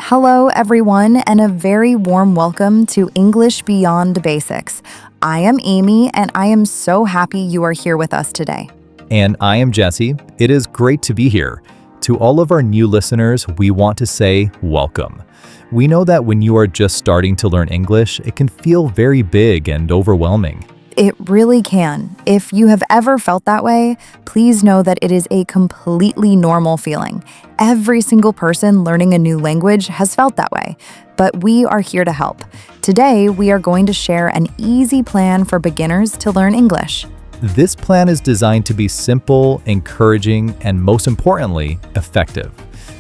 Hello, everyone, and a very warm welcome to English Beyond Basics. I am Amy, and I am so happy you are here with us today. And I am Jesse. It is great to be here. To all of our new listeners, we want to say welcome. We know that when you are just starting to learn English, it can feel very big and overwhelming. It really can. If you have ever felt that way, please know that it is a completely normal feeling. Every single person learning a new language has felt that way, but we are here to help. Today, we are going to share an easy plan for beginners to learn English. This plan is designed to be simple, encouraging, and most importantly, effective.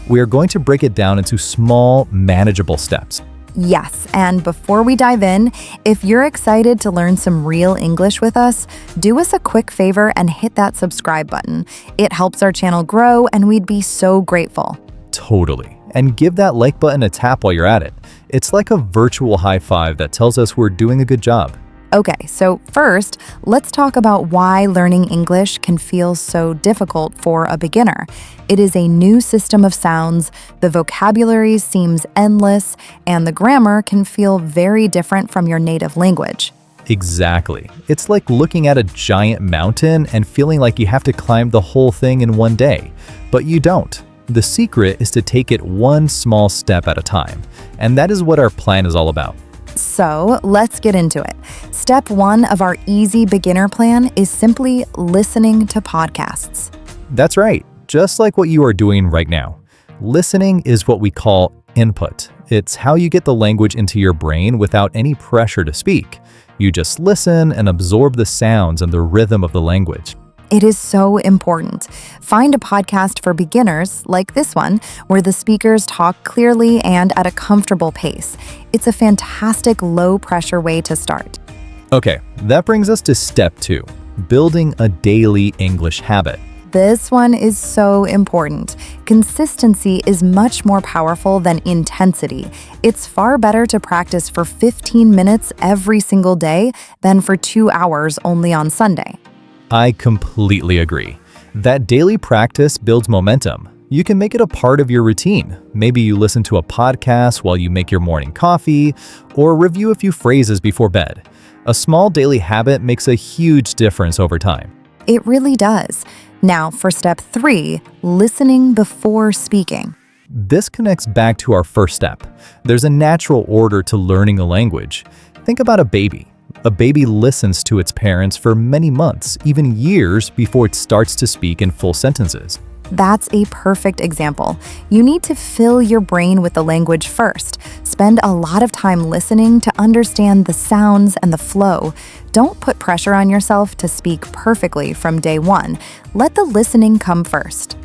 We are going to break it down into small, manageable steps. Yes, and before we dive in, if you're excited to learn some real English with us, do us a quick favor and hit that subscribe button. It helps our channel grow, and we'd be so grateful. Totally. And give that like button a tap while you're at it. It's like a virtual high five that tells us we're doing a good job. Okay, so first, let's talk about why learning English can feel so difficult for a beginner. It is a new system of sounds, the vocabulary seems endless, and the grammar can feel very different from your native language. Exactly. It's like looking at a giant mountain and feeling like you have to climb the whole thing in one day. But you don't. The secret is to take it one small step at a time. And that is what our plan is all about. So let's get into it. Step 1 of our easy beginner plan is simply listening to podcasts. That's right, just like what you are doing right now. Listening is what we call input. It's how you get the language into your brain without any pressure to speak. You just listen and absorb the sounds and the rhythm of the language. It is so important. Find a podcast for beginners, like this one, where the speakers talk clearly and at a comfortable pace. It's a fantastic low-pressure way to start. Okay, that brings us to step 2, building a daily English habit. This one is so important. Consistency is much more powerful than intensity. It's far better to practice for 15 minutes every single day than for 2 hours only on Sunday. I completely agree. That daily practice builds momentum. You can make it a part of your routine. Maybe you listen to a podcast while you make your morning coffee, or review a few phrases before bed. A small daily habit makes a huge difference over time. It really does. Now, for step 3, listening before speaking. This connects back to our first step. There's a natural order to learning a language. Think about a baby. A baby listens to its parents for many months, even years, before it starts to speak in full sentences. That's a perfect example. You need to fill your brain with the language first. Spend a lot of time listening to understand the sounds and the flow. Don't put pressure on yourself to speak perfectly from day one. Let the listening come first.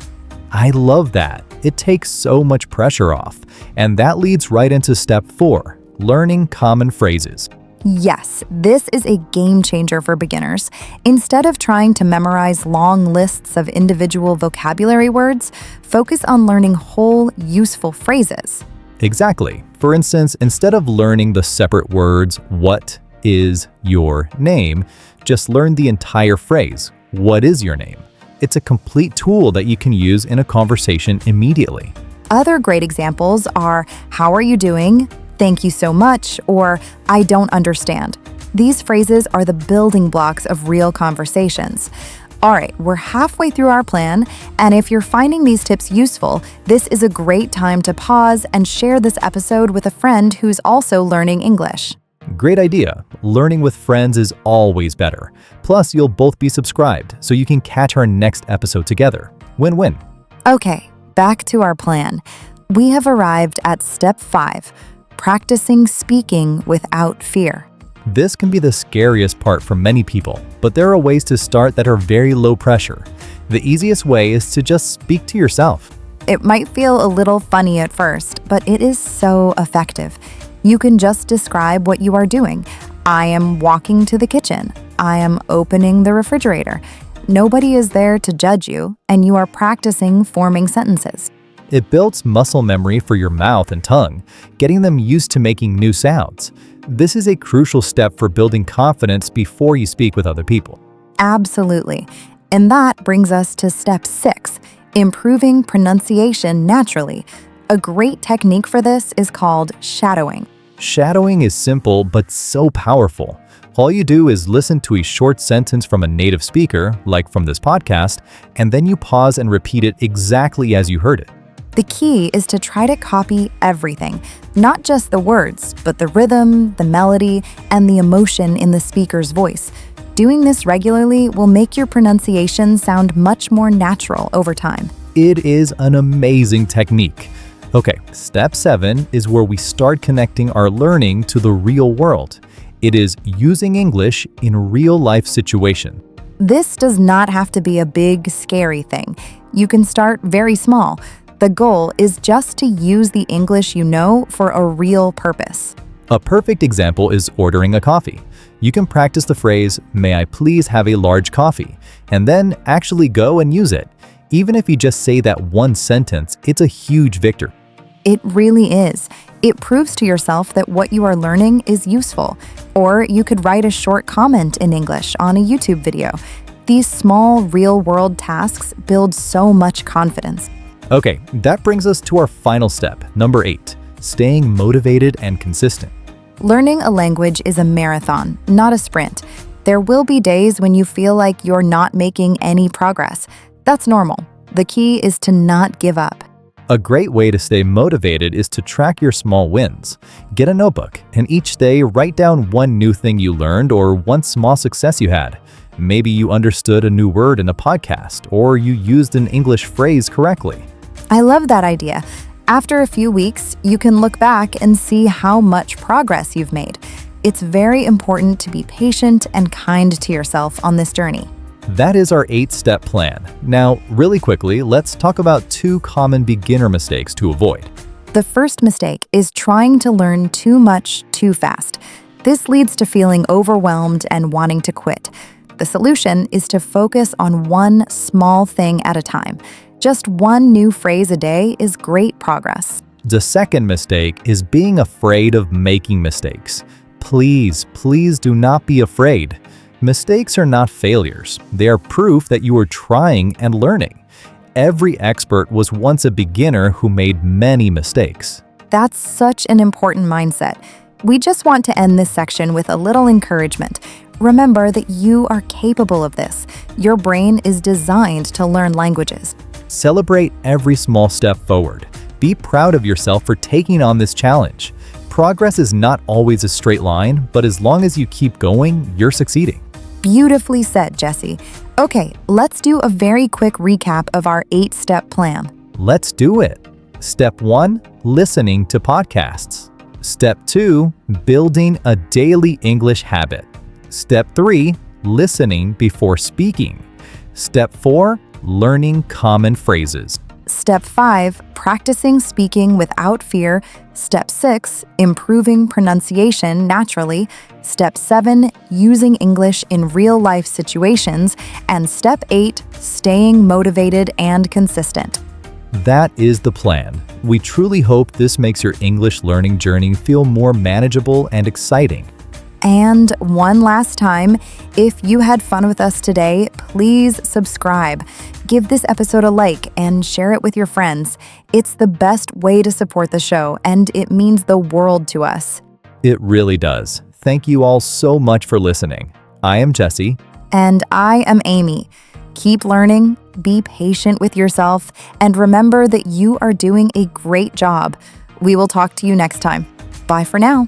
I love that. It takes so much pressure off. And that leads right into step 4, learning common phrases. Yes, this is a game changer for beginners. Instead of trying to memorize long lists of individual vocabulary words, focus on learning whole, useful phrases. Exactly. For instance, instead of learning the separate words, what is your name, just learn the entire phrase, what is your name? It's a complete tool that you can use in a conversation immediately. Other great examples are, how are you doing? Thank you so much, or I don't understand. These phrases are the building blocks of real conversations. All right, we're halfway through our plan, and if you're finding these tips useful, this is a great time to pause and share this episode with a friend who's also learning English. Great idea. Learning with friends is always better. Plus, you'll both be subscribed, so you can catch our next episode together. Win-win. Okay, back to our plan. We have arrived at step 5. Practicing speaking without fear. This can be the scariest part for many people, but there are ways to start that are very low pressure. The easiest way is to just speak to yourself. It might feel a little funny at first, but it is so effective. You can just describe what you are doing. I am walking to the kitchen. I am opening the refrigerator. Nobody is there to judge you, and you are practicing forming sentences. It builds muscle memory for your mouth and tongue, getting them used to making new sounds. This is a crucial step for building confidence before you speak with other people. Absolutely. And that brings us to step 6, improving pronunciation naturally. A great technique for this is called shadowing. Shadowing is simple but so powerful. All you do is listen to a short sentence from a native speaker, like from this podcast, and then you pause and repeat it exactly as you heard it. The key is to try to copy everything, not just the words, but the rhythm, the melody, and the emotion in the speaker's voice. Doing this regularly will make your pronunciation sound much more natural over time. It is an amazing technique. Okay, step 7 is where we start connecting our learning to the real world. It is using English in real-life situations. This does not have to be a big, scary thing. You can start very small. The goal is just to use the English you know for a real purpose. A perfect example is ordering a coffee. You can practice the phrase, "May I please have a large coffee?" and then actually go and use it. Even if you just say that one sentence, it's a huge victory. It really is. It proves to yourself that what you are learning is useful. Or you could write a short comment in English on a YouTube video. These small, real-world tasks build so much confidence. Okay, that brings us to our final step, number 8, staying motivated and consistent. Learning a language is a marathon, not a sprint. There will be days when you feel like you're not making any progress. That's normal. The key is to not give up. A great way to stay motivated is to track your small wins. Get a notebook, and each day write down one new thing you learned or one small success you had. Maybe you understood a new word in a podcast, or you used an English phrase correctly. I love that idea. After a few weeks, you can look back and see how much progress you've made. It's very important to be patient and kind to yourself on this journey. That is our 8-step plan. Now, really quickly, let's talk about 2 common beginner mistakes to avoid. The first mistake is trying to learn too much too fast. This leads to feeling overwhelmed and wanting to quit. The solution is to focus on one small thing at a time. Just one new phrase a day is great progress. The second mistake is being afraid of making mistakes. Please do not be afraid. Mistakes are not failures. They are proof that you are trying and learning. Every expert was once a beginner who made many mistakes. That's such an important mindset. We just want to end this section with a little encouragement. Remember that you are capable of this. Your brain is designed to learn languages. Celebrate every small step forward. Be proud of yourself for taking on this challenge. Progress is not always a straight line, but as long as you keep going, you're succeeding. Beautifully said, Jesse. Okay, let's do a very quick recap of our 8-step plan. Let's do it. Step 1, listening to podcasts. Step 2, building a daily English habit. Step 3, listening before speaking. Step 4, learning common phrases. Step 5, practicing speaking without fear. Step 6, improving pronunciation naturally. Step 7, using English in real-life situations. And Step 8, staying motivated and consistent. That is the plan. We truly hope this makes your English learning journey feel more manageable and exciting. And one last time, if you had fun with us today, please subscribe. Give this episode a like and share it with your friends. It's the best way to support the show, and it means the world to us. It really does. Thank you all so much for listening. I am Jesse. And I am Amy. Keep learning, be patient with yourself, and remember that you are doing a great job. We will talk to you next time. Bye for now.